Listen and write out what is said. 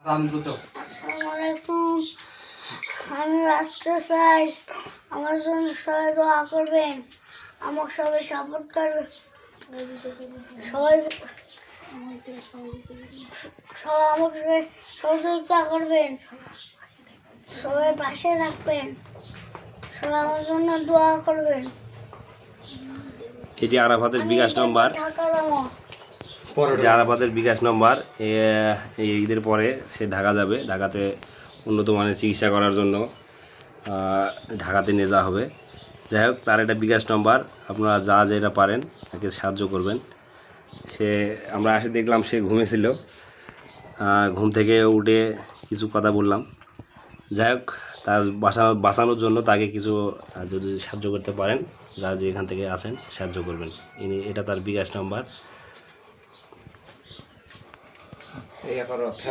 আসসালামু আলাইকুম। আমি রাস্তা চাই, আমার জন্য সবাই দোয়া করবেন, আমাকে সবাই সাপোর্ট করবে, সবাই সবাই আমাকে সহযোগিতা করবেন, সবাই পাশে থাকবেন, সবাই আমার জন্য দোয়া করবেন। এটি আরাফাতের বিকাশ নম্বর, ঢাকা যাবো। এটি আরাফাতের বিকাশ নম্বর। এই ঈদের পরে সে ঢাকা যাবে। ঢাকাতে উন্নত মানের চিকিৎসা করার জন্য ঢাকাতে নিয়ে যাওয়া হবে। যাই হোক, তার একটা বিকাশ নম্বর, আপনারা যা যেটা পারেন তাকে সাহায্য করবেন। আমরা এসে দেখলাম সে ঘুমেছিল, ঘুম থেকে উঠে কিছু কথা বললাম। যাই হোক, তার বাঁচানোর জন্য তাকে কিছু যদি সাহায্য করতে পারেন, যারা যে এখান থেকে আসেন সাহায্য করবেন। এটা তার বিকাশ নম্বর।